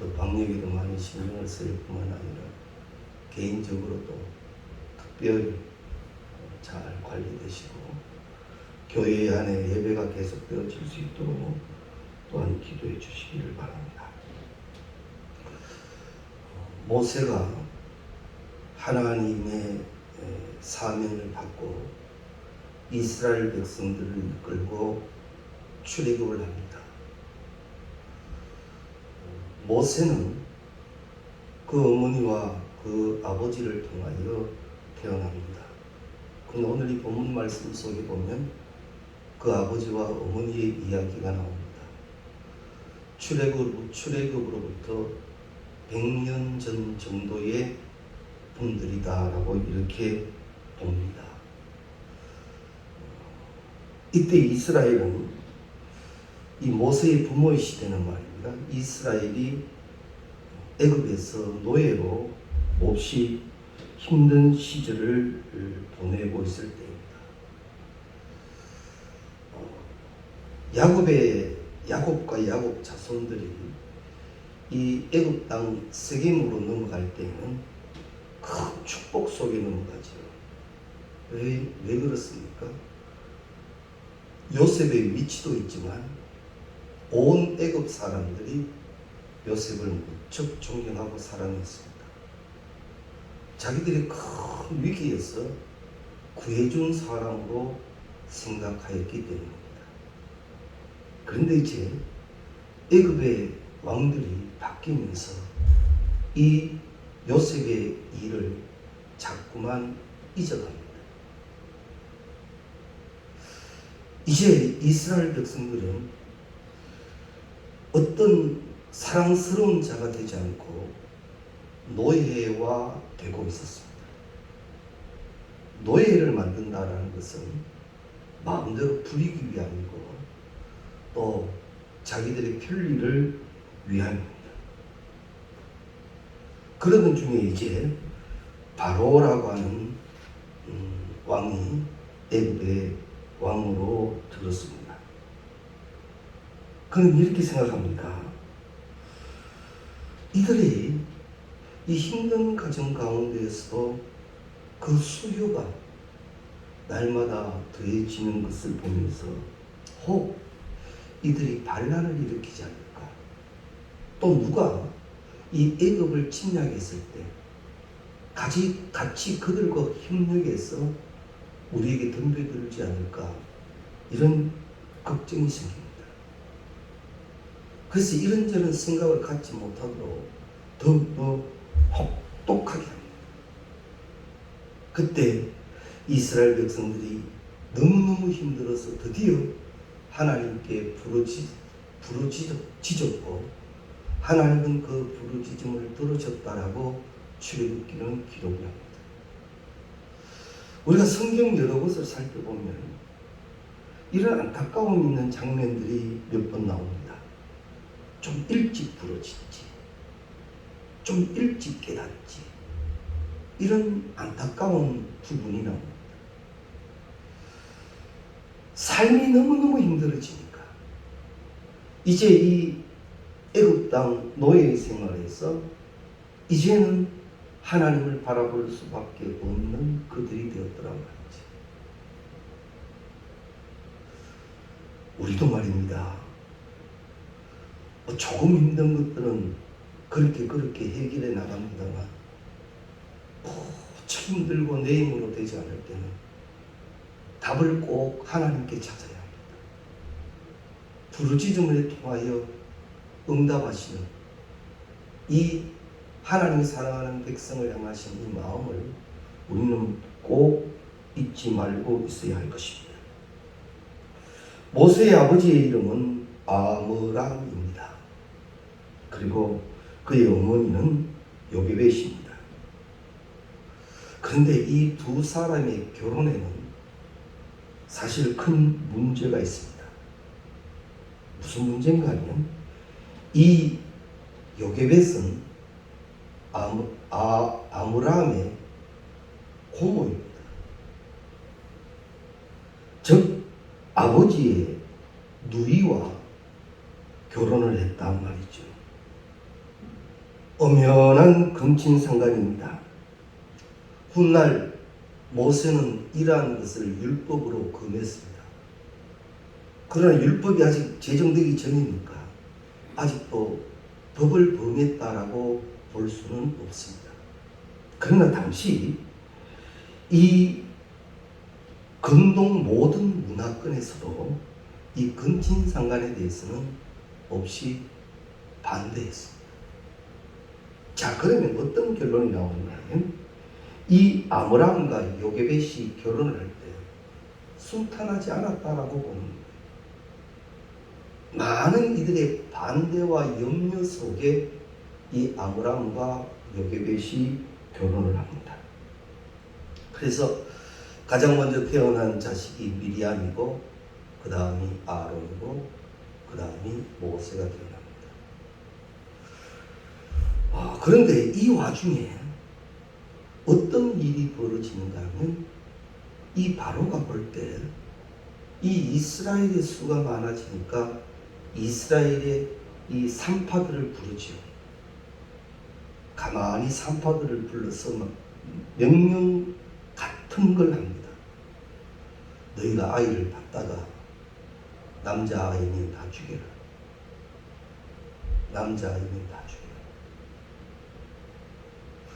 또 방역에도 많이 신경을 쓸 뿐만 아니라 개인적으로도 특별히 잘 관리되시고 교회 안에 예배가 계속되어질 수 있도록 또한 기도해 주시기를 바랍니다. 모세가 하나님의 사명을 받고 이스라엘 백성들을 이끌고 출애굽을 합니다. 모세는 그 어머니와 그 아버지를 통하여 태어납니다. 그런데 오늘 이 본문 말씀 속에 보면 그 아버지와 어머니의 이야기가 나옵니다. 출애굽으로부터 100년 전 정도의 분들이다라고 이렇게 봅니다. 이때 이스라엘은 이 모세의 부모의 시대는 말입니다. 이스라엘이 애굽에서 노예로 몹시 힘든 시절을 보내고 있을 때입니다. 야곱과 야곱 자손들이 이 애굽 땅 세겜으로 넘어갈 때는 큰 축복 속에 넘어가죠. 왜 그렇습니까? 요셉의 위치도 있지만 온 애굽 사람들이 요셉을 무척 존경하고 사랑했습니다. 자기들의 큰 위기에서 구해준 사람으로 생각하였기 때문입니다. 그런데 이제 애굽의 왕들이 바뀌면서 이 요셉의 일을 자꾸만 잊어갑니다. 이제 이스라엘 백성들은 어떤 사랑스러운 자가 되지 않고 노예화 되고 있었습니다. 노예를 만든다라는 것은 마음대로 부리기 위함이고 또 자기들의 편리를 위함입니다. 그러던 중에 이제 바로라고 하는 왕이 애굽의 왕으로 들었습니다. 그는 이렇게 생각합니다. 이들이 이 힘든 가정 가운데에서도 그 수요가 날마다 더해지는 것을 보면서 혹 이들이 반란을 일으키지 않을까? 또 누가 이 애굽을 침략했을 때 같이 그들과 협력해서 우리에게 덤벼들지 않을까? 이런 걱정이 생깁니다. 그래서 이런저런 생각을 갖지 못하도록 더욱더 혹독하게 합니다. 그때 이스라엘 백성들이 너무너무 힘들어서 드디어 하나님께 부르짖었고 하나님은 그 부르짖음을 들으셨다라고 출애굽기는 기록을 합니다. 우리가 성경 여러 곳을 살펴보면 이런 안타까움 있는 장면들이 몇 번 나옵니다. 좀 일찍 부르짖지, 좀 일찍 깨닫지, 이런 안타까운 부분이 나옵니다. 삶이 너무너무 힘들어지니까 이제 이 애굽 땅 노예 생활에서 이제는 하나님을 바라볼 수밖에 없는 그들이 되었더란 말이죠. 우리도 말입니다. 조금 힘든 것들은 그렇게 해결해 나갑니다만 무척 힘들고 내 힘으로 되지 않을 때는 답을 꼭 하나님께 찾아야 합니다. 부르짖음을 통하여 응답하시는 이 하나님이 사랑하는 백성을 향하신 이 마음을 우리는 꼭 잊지 말고 있어야 할 것입니다. 모세의 아버지의 이름은 아므람입니다. 그리고 그의 어머니는 요게벳입니다. 그런데 이 두 사람의 결혼에는 사실 큰 문제가 있습니다. 무슨 문제인가 하면 이 요게벳은 아므람의 고모입니다. 즉 아버지의 누이와 결혼을 했단 말이죠. 엄연한 금친상간입니다. 훗날 모세는 이러한 것을 율법으로 금했습니다. 그러나 율법이 아직 제정되기 전이니까 아직도 법을 범했다라고 볼 수는 없습니다. 그러나 당시 이 근동 모든 문화권에서도 이 근친상간에 대해서는 없이 반대했습니다. 자, 그러면 어떤 결론이 나오냐면 이 아므람과 요게벳이 결혼을 할 때 순탄하지 않았다라고 보는 거예요. 많은 이들의 반대와 염려 속에 이 아므람과 요게벳이 결혼을 합니다. 그래서 가장 먼저 태어난 자식이 미리암이고 그 다음이 아론이고 그 다음이 모세가 태어납니다. 그런데 이 와중에 어떤 일이 벌어지는가 하면 이 바로가 볼 때 이 이스라엘의 수가 많아지니까 이스라엘의 이 산파들을 부르죠. 가만히 산파들을 불러서 명령 같은 걸 합니다. 너희가 아이를 받다가 남자아이는 다 죽여라. 남자아이는 다 죽여라.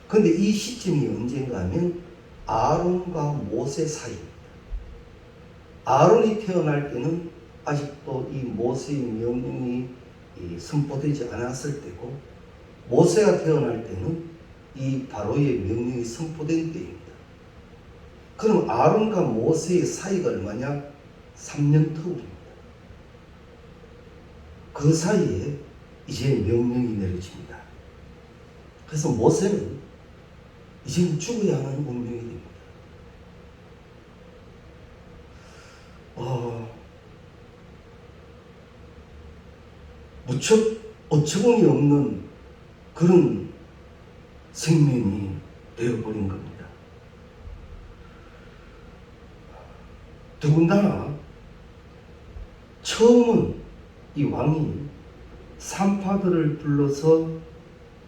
그런데 이 시점이 언젠가 하면 아론과 모세 사이입니다. 아론이 태어날 때는 아직도 이 모세의 명령이 선포되지 않았을 때고 모세가 태어날 때는 이 바로의 명령이 선포된 때입니다. 그럼 아론과 모세의 사이가 얼마냐? 3년 터울입니다. 그 사이에 이제 명령이 내려집니다. 그래서 모세는 이제는 죽어야 하는 운명이 됩니다. 무척 어처구니 없는 그런 생명이 되어버린 겁니다. 더군다나 처음은 이 왕이 산파들을 불러서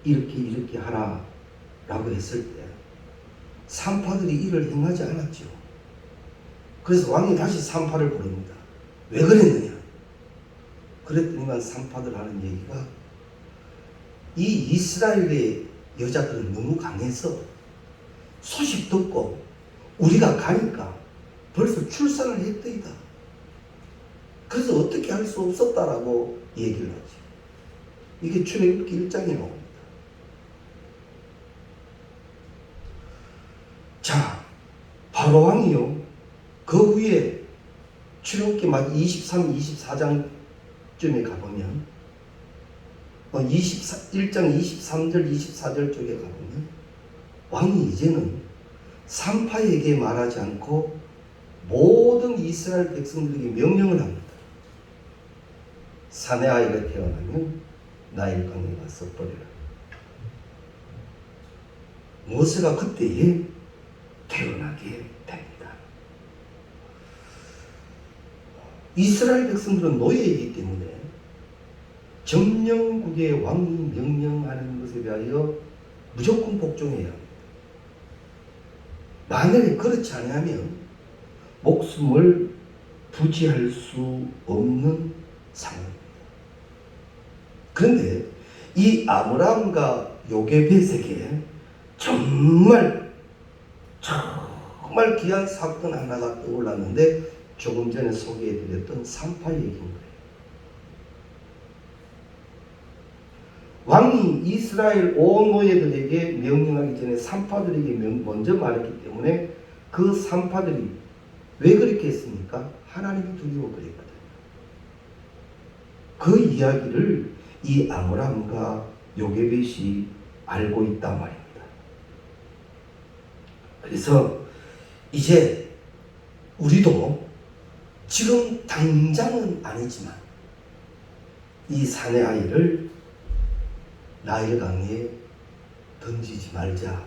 이렇게 하라 라고 했을 때 산파들이 이를 행하지 않았죠. 그래서 왕이 다시 산파를 부릅니다. 왜 그랬느냐? 그랬더니만 산파들 하는 얘기가 이 이스라엘의 여자들은 너무 강해서 소식 듣고 우리가 가니까 벌써 출산을 했더이다. 그래서 어떻게 할 수 없었다라고 얘기를 하죠. 이게 출애굽기 1장에 나옵니다. 자, 바로 왕이요. 그 후에 출애굽기 막 23, 24장쯤에 가보면 1장 23절, 24절 쪽에 가보면 왕이 이제는 산파에게 말하지 않고 모든 이스라엘 백성들에게 명령을 합니다. 사내 아이가 태어나면 나일강에 가서 버려라. 모세가 그때에 태어나게 됩니다. 이스라엘 백성들은 노예이기 때문에 점령국의 왕이 명령하는 것에 대하여 무조건 복종해야 합니다. 만약에 그렇지 않으면 목숨을 부지할 수 없는 상황입니다. 그런데 이 아므람과 요게벳에게 정말 귀한 사건 하나가 떠올랐는데 조금 전에 소개해드렸던 산파 얘기인 거예요. 왕이 이스라엘 온 노예들에게 명령하기 전에 산파들에게 먼저 말했기 때문에 그 산파들이 왜 그렇게 했습니까? 하나님이 두려워 그랬거든요. 그 이야기를 이 아므람과 요게벳이 알고 있단 말입니다. 그래서 이제 우리도 지금 당장은 아니지만 이 사내 아이를 나일강에 던지지 말자,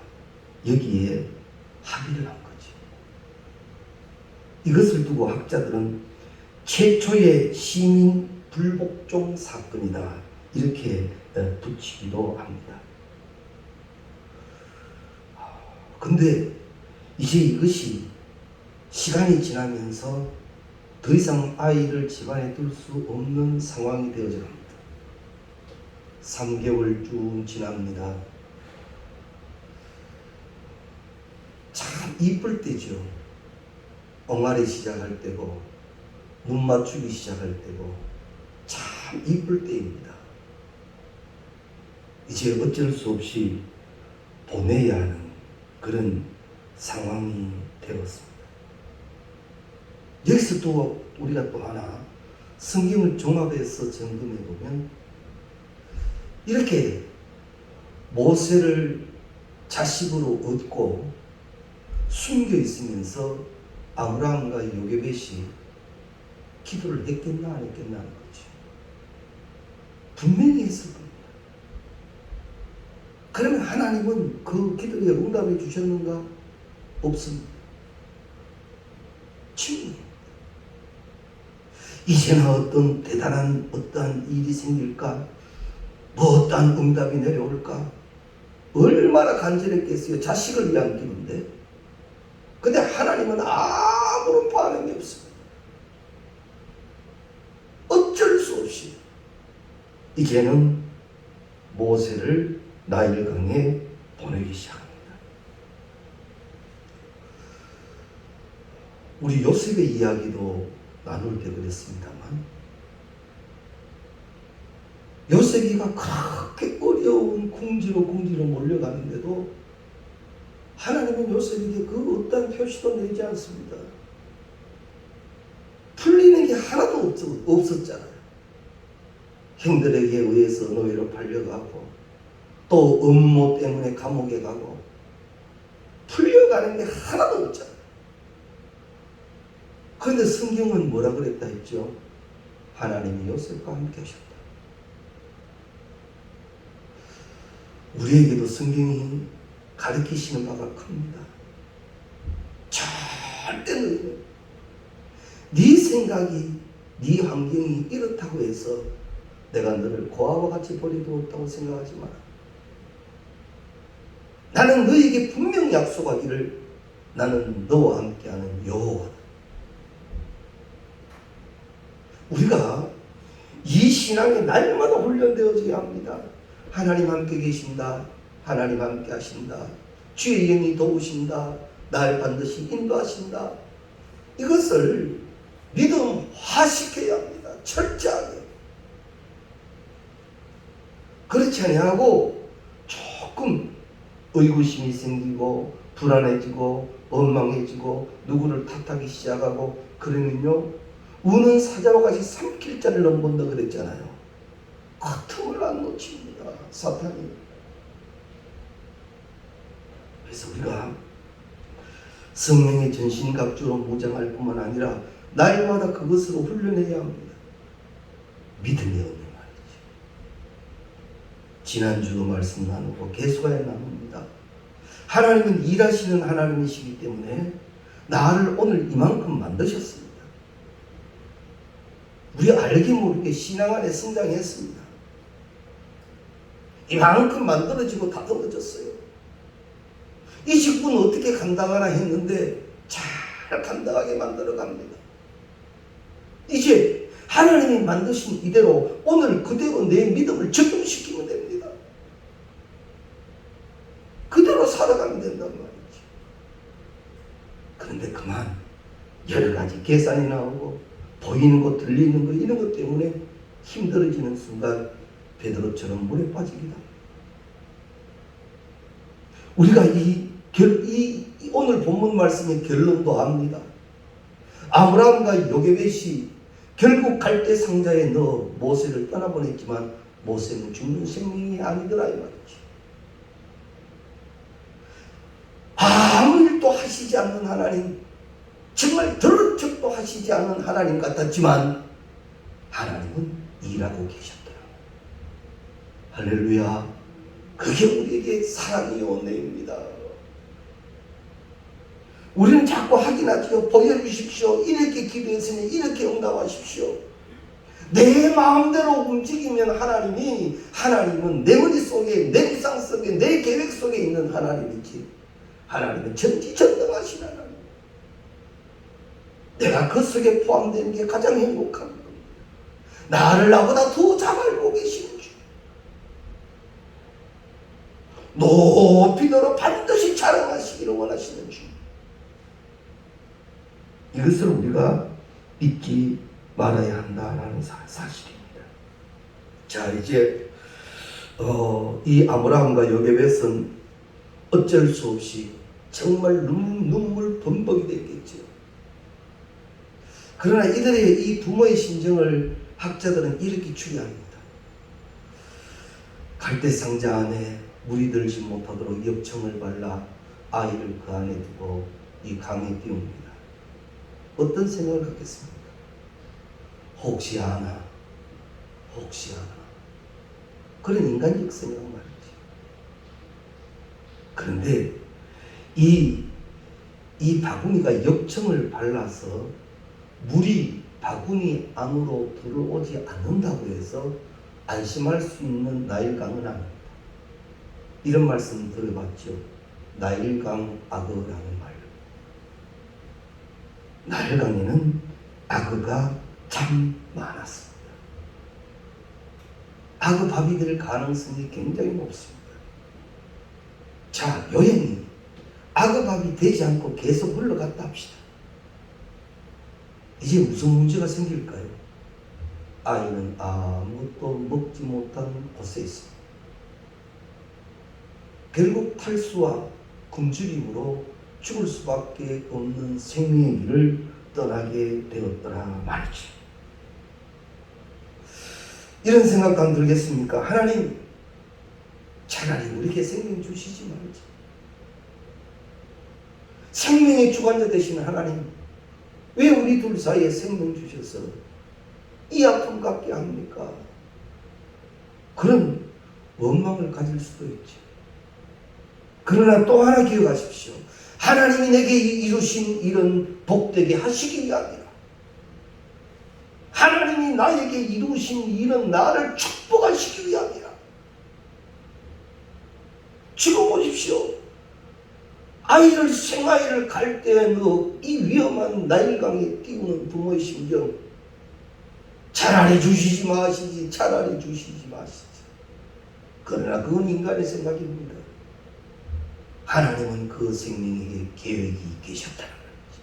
여기에 합의를 한 거죠. 이것을 두고 학자들은 최초의 시민 불복종 사건이다, 이렇게 붙이기도 합니다. 근데 이제 이것이 시간이 지나면서 더 이상 아이를 집안에 둘 수 없는 상황이 되어져 갑니다. 3개월 쭉 지납니다. 참 이쁠 때죠. 엉아리 시작할 때고 눈 맞추기 시작할 때고 참 이쁠 때입니다. 이제 어쩔 수 없이 보내야 하는 그런 상황이 되었습니다. 여기서 또 우리가 또 하나 성경을 종합해서 점검해 보면 이렇게 모세를 자식으로 얻고 숨겨 있으면서 아브라함과 요게벳이 기도를 했겠나 안 했겠나 하는 거죠. 분명히 했을 겁니다. 그러면 하나님은 그 기도에 응답해 주셨는가? 없습니다. 친구입니다. 이제는 어떤 대단한 어떠한 일이 생길까? 뭐 어떠한 응답이 내려올까? 얼마나 간절했겠어요. 자식을 위한 기도인데. 근데 하나님은 아무런 반응이 없습니다. 어쩔 수 없이 이제는 모세를 나일강에 보내기 시작합니다. 우리 요셉의 이야기도 나눌 때 그랬습니다만 요셉이가 그렇게 어려운 궁지로 몰려가는데도 하나님은 요셉에게 그 어떠한 표시도 내지 않습니다. 풀리는 게 하나도 없었잖아요. 형들에게 의해서 노예로 팔려가고 또 음모 때문에 감옥에 가고 풀려가는 게 하나도 없잖아요. 그런데 성경은 뭐라 그랬다 했죠? 하나님이 요셉과 함께 하셨다. 우리에게도 성경이 가르치시는 바가 큽니다. 절대 너희는 네 생각이 네 환경이 이렇다고 해서 내가 너를 고아와 같이 버려두었다고 생각하지 마라. 나는 너에게 분명 약속하기를 나는 너와 함께하는 여호와다. 우리가 이 신앙에 날마다 훈련되어져야 합니다. 하나님 함께 계신다. 하나님 함께 하신다. 주의 영이 도우신다. 날 반드시 인도하신다. 이것을 믿음화시켜야 합니다. 철저하게. 그렇지 아니하고 조금 의구심이 생기고 불안해지고 원망해지고 누구를 탓하기 시작하고 그러면요 우는 사자와 같이 삼킬 자를 넘본다 그랬잖아요. 그 틈을 안 놓칩니다. 사탄이. 그래서 우리가 성령의 전신갑주로 무장할 뿐만 아니라 날마다 그것으로 훈련해야 합니다. 믿음이 없는 말이죠. 지난주도 말씀 나누고 계속해야 나눕니다. 하나님은 일하시는 하나님이시기 때문에 나를 오늘 이만큼 만드셨습니다. 우리 알게 모르게 신앙 안에 성장했습니다. 이만큼 만들어지고 다듬어졌어요. 이 직분은 어떻게 감당하나 했는데 잘 감당하게 만들어 갑니다. 이제 하나님이 만드신 이대로 오늘 그대로 내 믿음을 적용시키면 됩니다. 그대로 살아가면 된단 말이지. 그런데 그만 여러 가지 계산이 나오고 보이는 것 들리는 것 이런 것 때문에 힘들어지는 순간 베드로처럼 물에 빠지기도 합니다. 우리가 이 오늘 본문 말씀의 결론도 압니다. 아브라함과 요게벳이 결국 갈대 상자에 넣어 모세를 떠나보냈지만 모세는 죽는 생명이 아니더라 이 말이지. 아무 일도 하시지 않는 하나님, 정말 들은 척도 하시지 않는 하나님 같았지만 하나님은 일하고 계셨더라. 할렐루야. 그게 우리에게 사랑의 원내입니다. 우리는 자꾸 확인하지요. 보여주십시오. 이렇게 기도했으니 이렇게 응답하십시오. 내 마음대로 움직이면 하나님은 내 머릿속에 내 구상 속에 내 계획 속에 있는 하나님이지 하나님은 전지전능하신 하나님. 내가 그 속에 포함되는 게 가장 행복한 겁니다. 나를 나보다 더 잘 알고 계시는 주. 높이 들어 반드시 자랑하시기를 원하시는 주. 이것을 우리가 잊지 말아야 한다라는 사실입니다. 자, 이제 이 아브라함과 요게벳은 어쩔 수 없이 정말 눈물 범벅이 됐겠죠. 그러나 이들의 이 부모의 심정을 학자들은 이렇게 추리합니다. 갈대 상자 안에 물이 들지 못하도록 엽청을 발라 아이를 그 안에 두고 이 강에 띄웁니다. 어떤 생각을 갖겠습니까? 혹시 하나 그런 인간적 생각 말이지. 그런데 이 바구니가 엽청을 발라서 물이 바구니 안으로 들어오지 않는다고 해서 안심할 수 있는 나일강은 아닙니다. 이런 말씀 들어봤죠. 나일강 악어라는 말. 나일강에는 악어가 참 많았습니다. 악어밥이 될 가능성이 굉장히 높습니다. 자, 여행이 악어밥이 되지 않고 계속 흘러갔다 합시다. 이제 무슨 문제가 생길까요? 아이는 아무것도 먹지 못한 곳에 있습니다. 결국 탈수와 굶주림으로 죽을 수밖에 없는 생명의 길을 떠나게 되었더라 말이죠. 이런 생각도 안 들겠습니까? 하나님, 차라리 우리에게 생명 주시지 말지. 생명의 주관자 되시는 하나님, 왜 우리 둘 사이에 생명 주셔서 이 아픔 갖게 합니까? 그런 원망을 가질 수도 있지. 그러나 또 하나 기억하십시오. 하나님이 내게 이루신 일은 복되게 하시기 위함이라. 하나님이 나에게 이루신 일은 나를 축복하시기 위함이라. 지금 보십시오. 생아이를 갈대에 넣어 이 위험한 나일강에 띄우는 부모의 심정. 차라리 주시지 마시지. 그러나 그건 인간의 생각입니다. 하나님은 그 생명에게 계획이 계셨다는 거죠.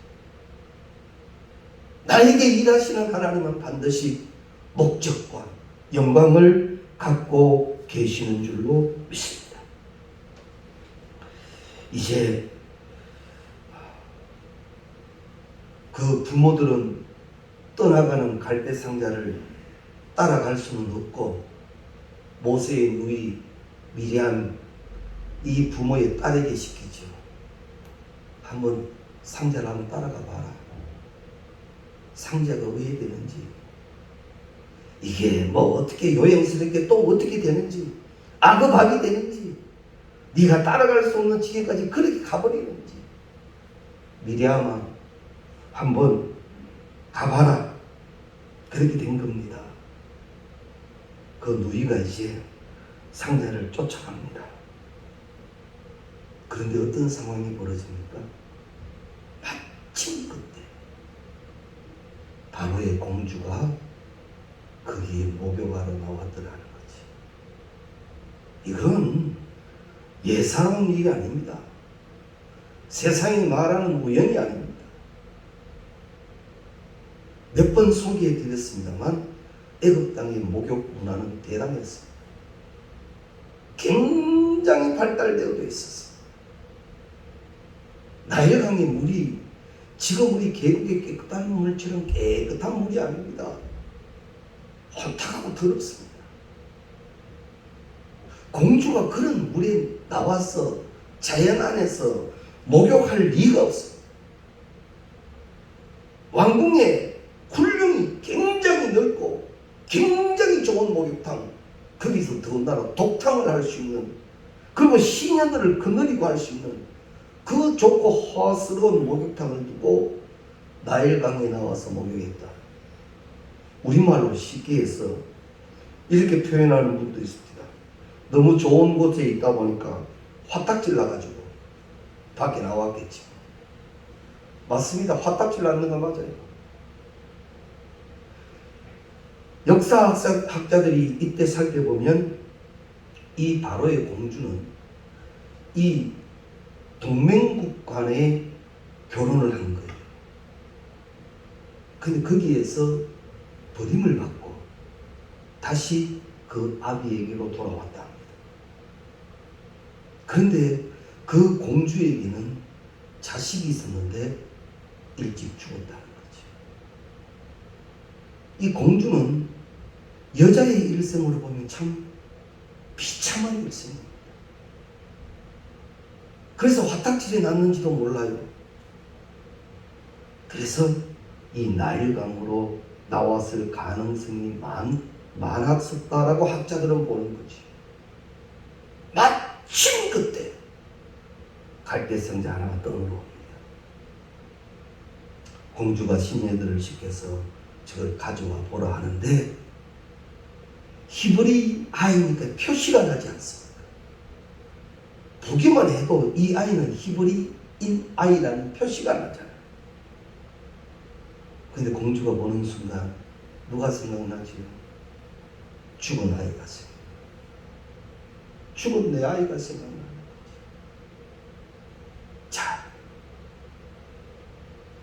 나에게 일하시는 하나님은 반드시 목적과 영광을 갖고 계시는 줄로 믿습니다. 이제 그 부모들은 떠나가는 갈대 상자를 따라갈 수는 없고 모세의 누이 미리암 이 부모의 딸에게 시키죠. 한번 상자를 한번 따라가 봐라. 상자가 왜 되는지, 이게 뭐 어떻게 요행스럽게 또 어떻게 되는지, 악어밥이 되는지, 네가 따라갈 수 없는 지경까지 그렇게 가버리는지. 미리암아, 한번 가봐라. 그렇게 된 겁니다. 그 누이가 이제 상자를 쫓아갑니다. 그런데 어떤 상황이 벌어집니까? 마침 그때 바로의 공주가 거기에 목욕하러 나왔더라는 거지. 이건 예사로운 일이 아닙니다. 세상이 말하는 우연이 아닙니다. 몇 번 소개해 드렸습니다만 애굽 땅의 목욕 문화는 대단했습니다. 굉장히 발달되어 있었어요. 나일강의 물이 지금 우리 계곡의 깨끗한 물처럼 깨끗한 물이 아닙니다. 혼탁하고 더럽습니다. 공주가 그런 물에 나와서 자연 안에서 목욕할 리가 없습니다. 왕궁의 굴령이 굉장히 넓고 굉장히 좋은 목욕탕, 거기서 더군다나 독탕을 할 수 있는, 그리고 시녀들을 거느리고 할 수 있는 그 좋고 허스러운 목욕탕을 두고 나일강에 나와서 목욕했다. 우리말로 쉽게 해서 이렇게 표현하는 분도 있습니다. 너무 좋은 곳에 있다 보니까 화딱질 나가지고 밖에 나왔겠죠. 맞습니다. 화딱지 낳는 거 맞아요. 역사학자들이 이때 살펴보면 이 바로의 공주는 이 동맹국 간에 결혼을 한 거예요. 근데 거기에서 버림을 받고 다시 그 아비에게로 돌아왔다 합니다. 그런데 그 공주에게는 자식이 있었는데 일찍 죽었다는 거죠. 이 공주는 여자의 일생으로 보면 참 비참한 일생입니다. 그래서 화딱지에 났는지도 몰라요. 그래서 이 나일강으로 나왔을 가능성이 많았었다라고 학자들은 보는 거지. 마침 그때 갈대성자 하나가 떠오릅니다. 공주가 시녀들을 시켜서 저걸 가져와 보라 하는데 히브리 아이니까 표시가 나지 않습니다. 보기만 해도 이 아이는 히브리인 아이라는 표시가 나잖아요. 근데 공주가 보는 순간 누가 생각나지요? 죽은 아이가 생각나요. 죽은 내 아이가 생각나는 거지. 자,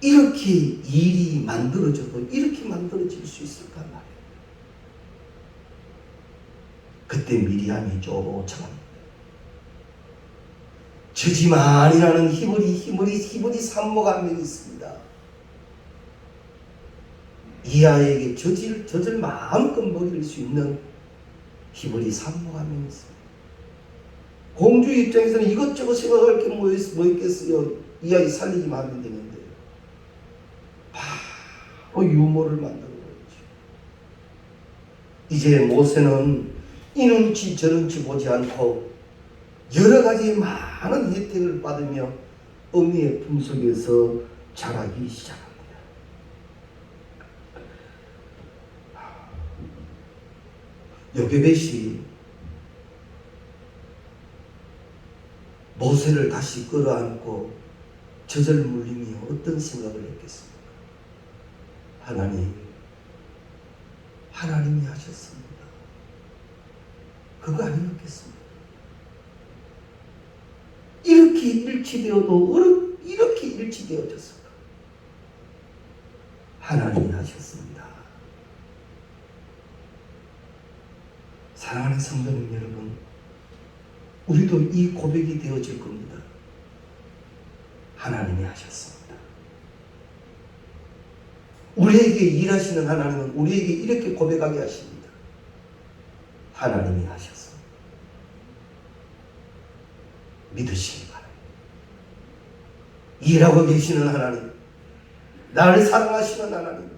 이렇게 일이 만들어져도 이렇게 만들어질 수 있을까 말이에요. 그때 미리암이 쫓아갑니다. 저지만이라는 히브리 산모가 한 명 있습니다. 이 아이에게 젖을 마음껏 먹일 수 있는 히브리 산모가 한 명 있습니다. 공주 입장에서는 이것저것 생각할 게 뭐 있겠어요. 이 아이 살리기만 하면 되는데 바로 유모를 만들어 버렸죠. 이제 모세는 이눈치 저눈치 보지 않고 여러 가지 많은 혜택을 받으며 어미의 품속에서 자라기 시작합니다. 요게벳이 모세를 다시 끌어안고 젖을 물리며 어떤 생각을 했겠습니까? 하나님이 하셨습니다. 그거 아니었겠습니까? 이렇게 일치되어도 이렇게 일치되어졌을까? 하나님이 하셨습니다. 사랑하는 성도님 여러분, 우리도 이 고백이 되어질 겁니다. 하나님이 하셨습니다. 우리에게 일하시는 하나님은 우리에게 이렇게 고백하게 하십니다. 하나님이 하셨습니다. 믿으시기 바랍니다. 일하고 계시는 하나님, 나를 사랑하시는 하나님,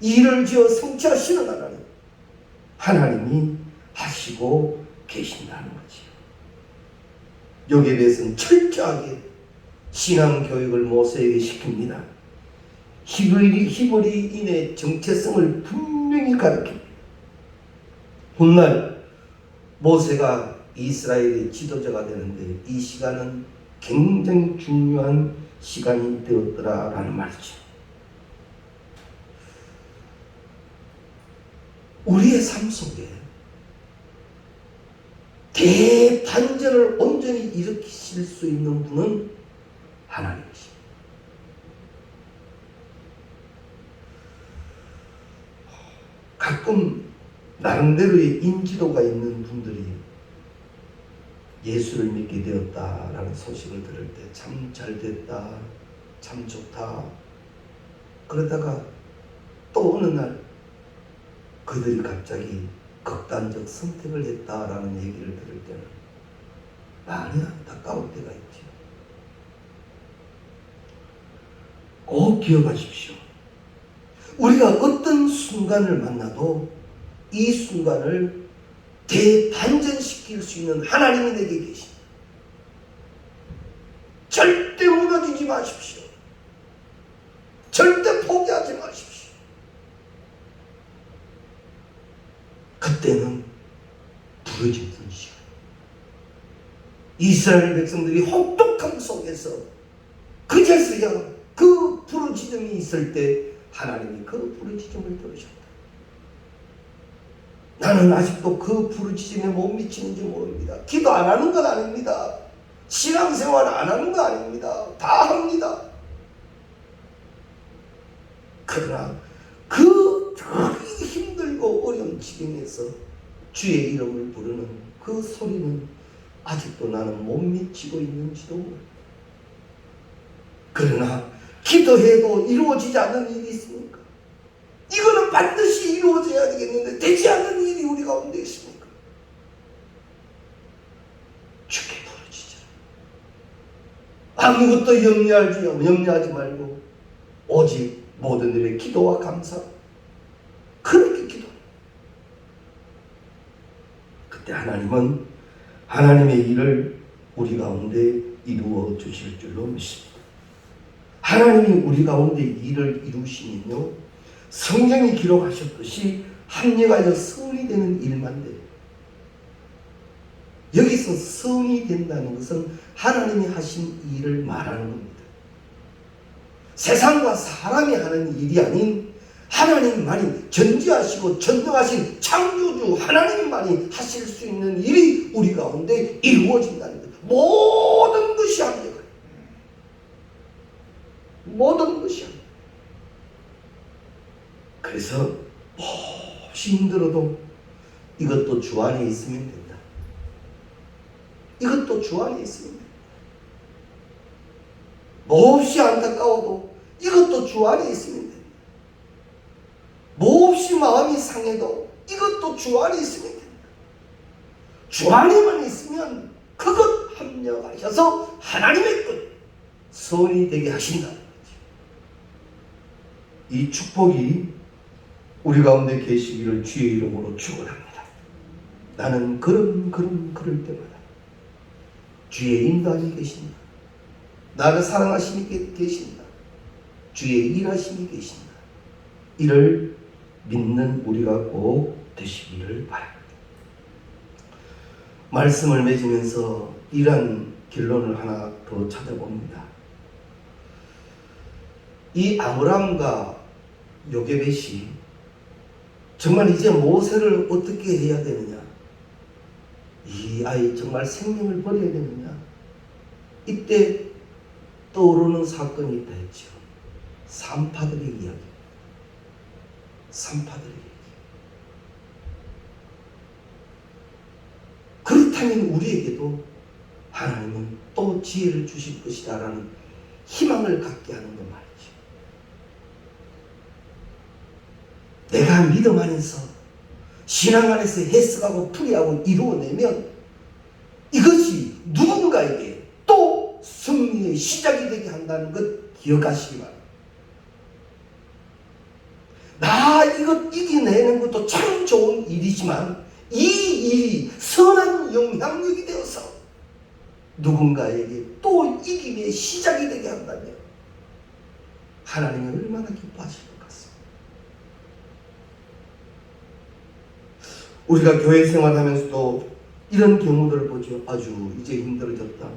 일을 지어 성취하시는 하나님, 하나님이 하시고 계신다는 거지요. 요게벳은 철저하게 신앙교육을 모세에게 시킵니다. 히브리인의 정체성을 분명히 가르칩니다. 훗날 모세가 이스라엘의 지도자가 되는데 이 시간은 굉장히 중요한 시간이 되었더라라는 말이죠. 우리의 삶 속에 대반전을 온전히 일으키실 수 있는 분은 하나님이십니다. 가끔 나름대로의 인지도가 있는 분들이 예수를 믿게 되었다라는 소식을 들을 때 참 잘됐다, 참 좋다. 그러다가 또 어느 날 그들이 갑자기 극단적 선택을 했다라는 얘기를 들을 때는 많이 안타까울 때가 있죠. 꼭 기억하십시오. 우리가 어떤 순간을 만나도 이 순간을 대반전시킬 수 있는 하나님이 내게 계십니다. 절대 무너지지 마십시오. 절대 포기하지 마십시오. 그때는 부러지는 시간. 이스라엘 백성들이 혹독함 속에서 그제서야 그 부르짖음이 있을 때 하나님이 그 부르짖음을 들으셨다. 나는 아직도 그 부르짖음에 못 미치는지 모릅니다. 기도 안 하는 건 아닙니다. 신앙생활 안 하는 거 아닙니다. 다 합니다. 그러나 그 되게 힘들고 어려운 지경에서 주의 이름을 부르는 그 소리는 아직도 나는 못 미치고 있는지도 모릅니다. 그러나 기도해도 이루어지지 않는 일이 있습니까? 이거는 반드시 이루어져야 되겠는데 되지 않는 일이 우리 가운데 있습니까? 주께 부르짖으라. 아무것도 염려하지 말고 오직 모든 일에 기도와 감사, 그렇게 기도합니다. 그때 하나님은 하나님의 일을 우리 가운데 이루어 주실 줄로 믿습니다. 하나님이 우리 가운데 일을 이루시면요, 성경이 기록하셨듯이 합력하여 성이 되는 일만 돼요. 여기서 성이 된다는 것은 하나님이 하신 일을 말하는 겁니다. 세상과 사람이 하는 일이 아닌 하나님만이 전지하시고 전능하신 창조주 하나님만이 하실 수 있는 일이 우리 가운데 이루어진다는 것. 모든 것이 합력해요. 모든 것이 합력. 그래서 몹시 힘들어도 이것도 주 안에 있으면 된다. 이것도 주 안에 있으면 된다. 몹시 안타까워도 이것도 주 안에 있으면 된다. 몹시 마음이 상해도 이것도 주 안에 있으면 된다. 주 안에만 있으면 그것 합력하셔서 하나님의 뜻 선이 되게 하신다는 거죠. 이 축복이 우리 가운데 계시기를 주의 이름으로 축원합니다. 나는 그럴 때마다 주의 인도하심이 계신다. 나를 사랑하심이 계신다. 주의 일하심이 계신다. 이를 믿는 우리가 꼭 되시기를 바랍니다. 말씀을 맺으면서 이러한 결론을 하나 더 찾아봅니다. 이 아므람과 요게벳이 정말 이제 모세를 어떻게 해야 되느냐, 이 아이 정말 생명을 버려야 되느냐, 이때 떠오르는 사건이 있다 했죠. 산파들의 이야기. 산파들의 이야기. 그렇다면 우리에게도 하나님은 또 지혜를 주실 것이다라는 희망을 갖게 하는 것 말이죠. 내가 믿음 안에서 신앙 안에서 해석하고 풀이하고 이루어내면 이것이 누군가에게 또 승리의 시작이 되게 한다는 것 기억하시기 바랍니다. 나 이것 이겨내는 것도 참 좋은 일이지만 이 일이 선한 영향력이 되어서 누군가에게 또 이김의 시작이 되게 한다면 하나님이 얼마나 기뻐하실 것 같습니다. 우리가 교회 생활하면서도 이런 경우들을 보죠. 아주 이제 힘들어졌다.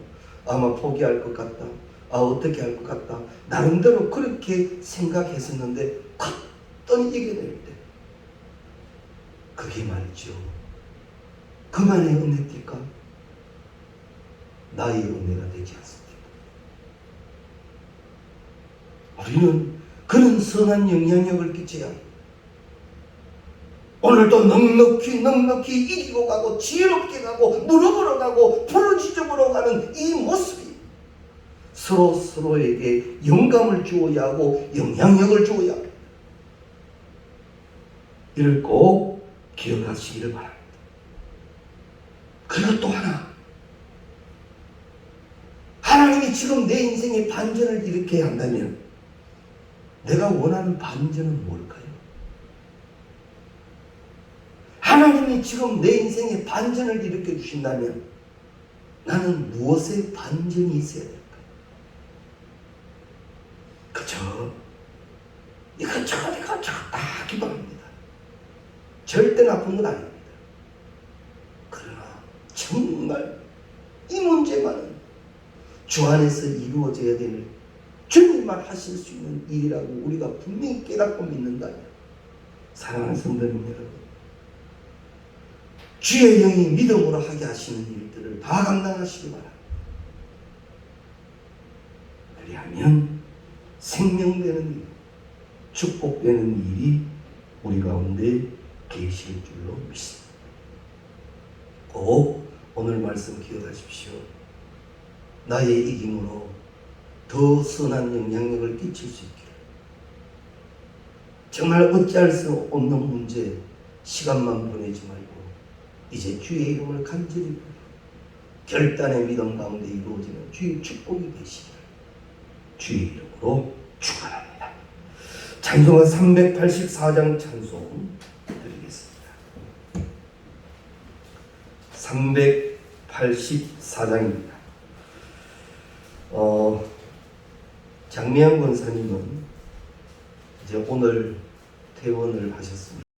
아마 포기할 것 같다. 어떻게 할 것 같다. 나름대로 그렇게 생각했었는데 컸더니 이겨낼 때 그게 말이죠. 그만의 은혜일까? 나의 은혜가 되지 않습니다. 우리는 그런 선한 영향력을 끼쳐야 합니다. 오늘도 넉넉히 이기고 가고 지혜롭게 가고 무릎으로 가고 부르짖음으로 가는 이 모습이 서로에게 영감을 주어야 하고 영향력을 주어야 합니다. 이를 꼭 기억하시기를 바랍니다. 그리고 또 하나, 하나님이 지금 내 인생에 반전을 일으켜야 한다면 내가 원하는 반전은 뭘까요? 하나님이 지금 내 인생에 반전을 일으켜 주신다면 나는 무엇에 반전이 있어야 될까요? 그저 이것저것 다 기도합니다. 절대 나쁜 건 아닙니다. 그러나 정말 이 문제만은 주 안에서 이루어져야 되는 주님만 하실 수 있는 일이라고 우리가 분명히 깨닫고 믿는다면, 사랑하는 성도님 여러분, 주의 영이 믿음으로 하게 하시는 일들을 다 감당하시기 바랍니다. 그리하면 생명되는 일, 축복되는 일이 우리 가운데 계실 줄로 믿습니다. 꼭 오늘 말씀 기억하십시오. 나의 이김으로 더 선한 영향력을 끼칠 수 있기를. 정말 어찌할 수 없는 문제, 시간만 보내지 말고 이제 주의 이름을 간절히 부르고 결단의 믿음 가운데 이루어지는 주의 축복이 되시기를 주의 이름으로 축원합니다. 찬송가 384장 찬송 드리겠습니다. 384장입니다. 장미향 권사님은 이제 오늘 퇴원을 하셨습니다.